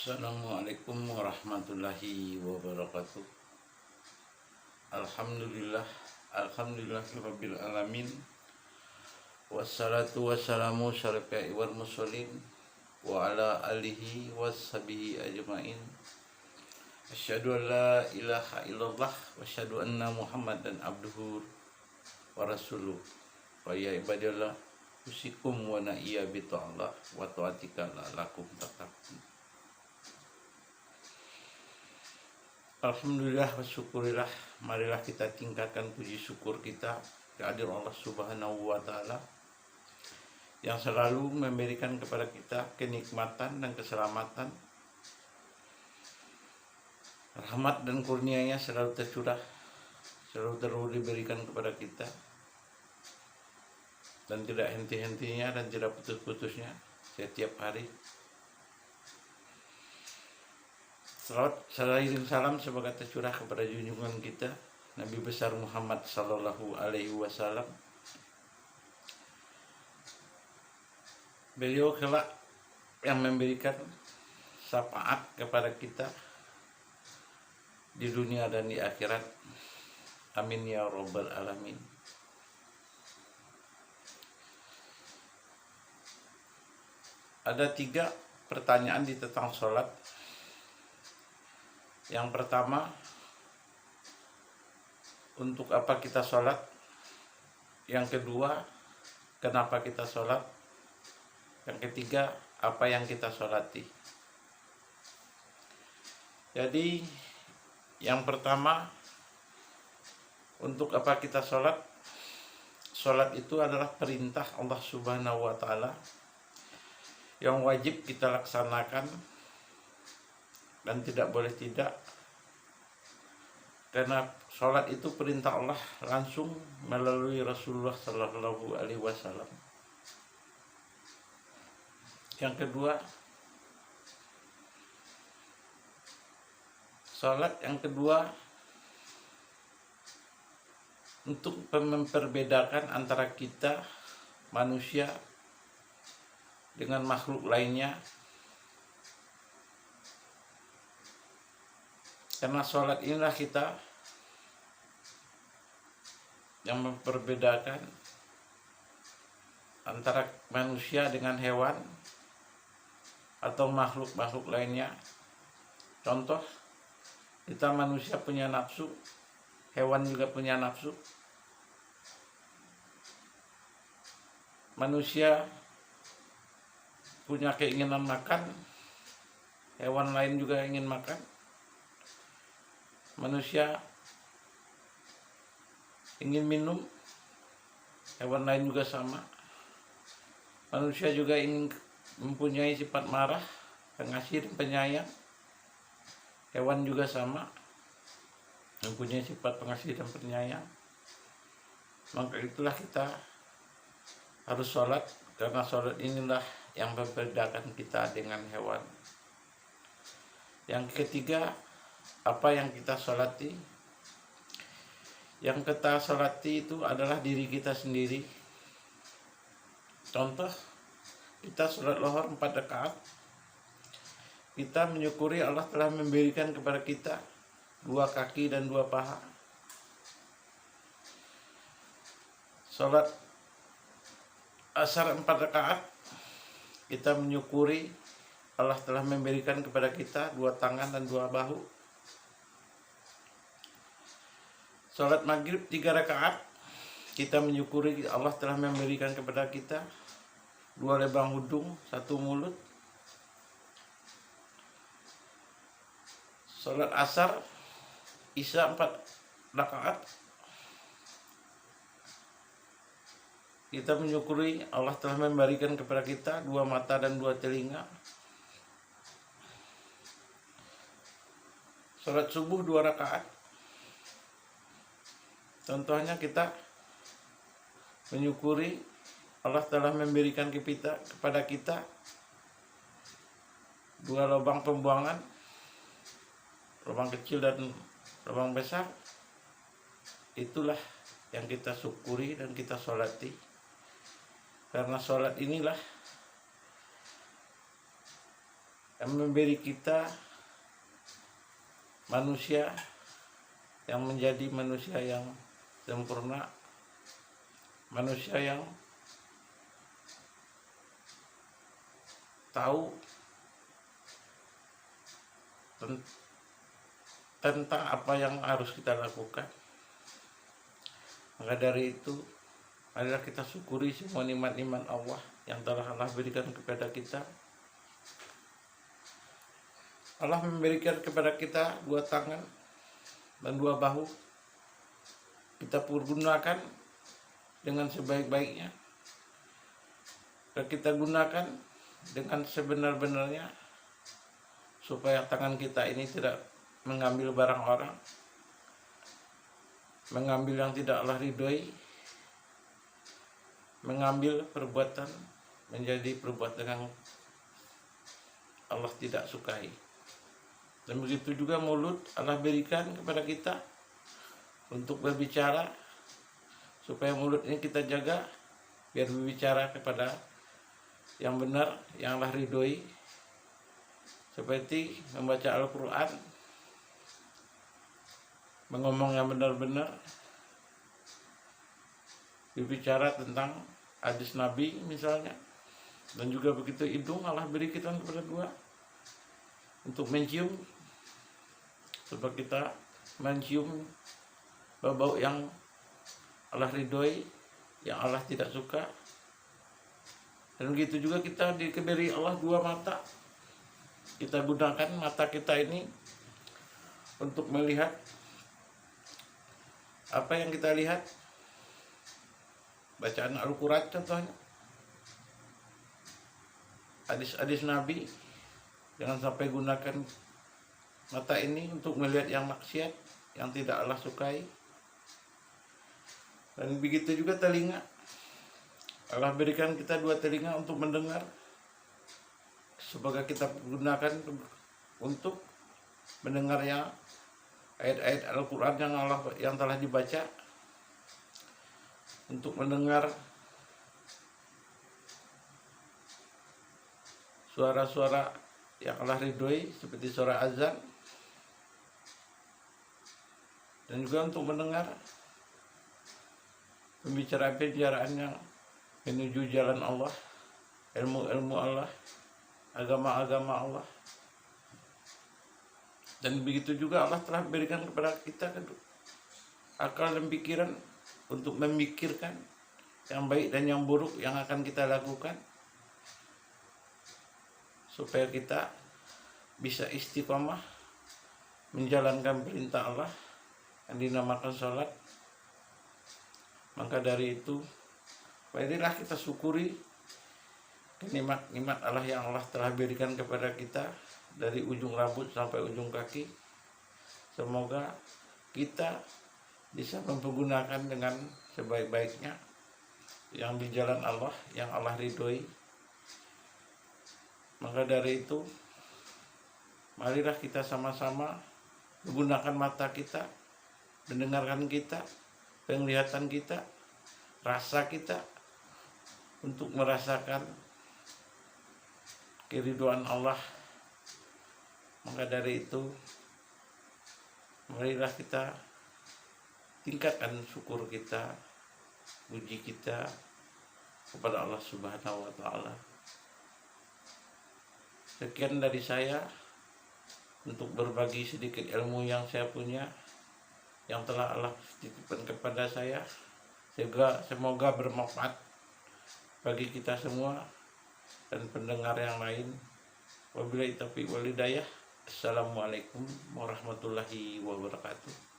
Assalamualaikum warahmatullahi wabarakatuh. Alhamdulillah, alhamdulillahirabbil alamin. Wassalatu wassalamu syarafi'i wal musallin wa ala alihi washabihi ajmain. Asyhadu an la ilaha illallah wa asyhadu anna Muhammadan abduhu wa rasuluh. Wa ya ibadallah usikum wa na'iya bi ta'ala wa ta'atika la'alakum tattaqun. Alhamdulillah wa syukurillah. Marilah kita tingkatkan puji syukur kita kehadirat Allah Subhanahu wa taala yang selalu memberikan kepada kita kenikmatan dan keselamatan. Rahmat dan kurnia-Nya selalu tercurah, selalu diberikan kepada kita, dan tidak henti-hentinya dan tidak putus-putusnya setiap hari. Salawat salam semoga tercurah kepada junjungan kita Nabi besar Muhammad sallallahu alaihi wasallam. Beliau kelak yang memberikan syafaat kepada kita di dunia dan di akhirat. Amin ya rabbal alamin. Ada 3 pertanyaan di tentang sholat. Yang pertama, untuk apa kita sholat? Yang kedua, kenapa kita sholat? Yang ketiga, apa yang kita sholati? Jadi, yang pertama, untuk apa kita sholat? Sholat itu adalah perintah Allah Subhanahu wa Ta'ala yang wajib kita laksanakan dan tidak boleh tidak, karena sholat itu perintah Allah langsung melalui Rasulullah Sallallahu Alaihi Wasallam. Yang kedua, sholat yang kedua untuk memperbedakan antara kita manusia dengan makhluk lainnya. Karena sholat inilah kita yang memperbedakan antara manusia dengan hewan atau makhluk-makhluk lainnya. Contoh, kita manusia punya nafsu, hewan juga punya nafsu. Manusia punya keinginan makan, hewan lain juga ingin makan. Manusia ingin minum, hewan lain juga sama. Manusia juga ingin mempunyai sifat marah, pengasih dan penyayang. Hewan juga sama, mempunyai sifat pengasih dan penyayang. Maka itulah kita harus sholat, karena sholat inilah yang membedakan kita dengan hewan. Yang ketiga, apa yang kita sholati? Yang kita sholati itu adalah diri kita sendiri. Contoh, kita sholat lohor 4 rakaat. Kita menyukuri Allah telah memberikan kepada kita 2 kaki dan 2 paha. Sholat asar 4 rakaat. Kita menyukuri Allah telah memberikan kepada kita 2 tangan dan 2 bahu. Sholat maghrib 3 rakaat, kita menyukuri Allah telah memberikan kepada kita 2 lubang hidung, 1 mulut. Sholat asar, isya 4 rakaat, kita menyukuri Allah telah memberikan kepada kita 2 mata dan 2 telinga. Sholat subuh 2 rakaat. Contohnya kita menyukuri Allah telah memberikan kepada kita 2 lubang pembuangan, lubang kecil dan lubang besar. Itulah yang kita syukuri dan kita sholati. Karena sholat inilah yang memberi kita manusia yang menjadi manusia yang sempurna, manusia yang tahu tentang apa yang harus kita lakukan. Maka dari itu, marilah kita syukuri semua nikmat-nikmat Allah yang telah Allah berikan kepada kita. Allah memberikan kepada kita 2 tangan dan 2 bahu. Kita pergunakan dengan sebaik-baiknya. Dan kita gunakan dengan sebenar-benarnya, supaya tangan kita ini tidak mengambil barang orang, mengambil yang tidak Allah ridhoi, mengambil perbuatan menjadi perbuatan yang Allah tidak sukai. Dan begitu juga mulut Allah berikan kepada kita untuk berbicara, supaya mulut ini kita jaga biar berbicara kepada yang benar, yang Allah ridhoi, seperti membaca Al-Quran, mengomong yang benar-benar, berbicara tentang hadis Nabi misalnya. Dan juga begitu hidung Allah berikan kepada 2 untuk mencium, supaya kita mencium bau yang Allah ridhoi, yang Allah tidak suka. Dan begitu juga kita diberi Allah 2 mata. Kita gunakan mata kita ini untuk melihat apa yang kita lihat, bacaan Al-Quran contohnya, hadis-hadis Nabi. Jangan sampai gunakan mata ini untuk melihat yang maksiat, yang tidak Allah sukai. Dan begitu juga telinga. Allah berikan kita 2 telinga untuk mendengar, supaya kita gunakan untuk mendengarnya ayat-ayat Al-Quran yang telah dibaca, untuk mendengar suara-suara yang Allah ridhoi seperti suara azan, dan juga untuk mendengar pembicaraan yang menuju jalan Allah, ilmu-ilmu Allah, agama-agama Allah. Dan begitu juga Allah telah berikan kepada kita akal dan pikiran untuk memikirkan yang baik dan yang buruk yang akan kita lakukan, supaya kita bisa istiqomah menjalankan perintah Allah yang dinamakan sholat. Maka dari itu, marilah kita syukuri nikmat-nikmat Allah yang Allah telah berikan kepada kita, dari ujung rambut sampai ujung kaki. Semoga kita bisa mempergunakan dengan sebaik-baiknya yang di jalan Allah, yang Allah ridhoi. Maka dari itu, marilah kita sama-sama menggunakan mata kita, mendengarkan kita, penglihatan kita, rasa kita, untuk merasakan keridhaan Allah. Maka dari itu, marilah kita tingkatkan syukur kita, puji kita kepada Allah Subhanahu wa Ta'ala. Sekian dari saya untuk berbagi sedikit ilmu yang saya punya, yang telah Allah titipkan kepada saya. Semoga bermanfaat bagi kita semua dan pendengar yang lain. Wabillahi taufiq wal hidayah. Assalamualaikum warahmatullahi wabarakatuh.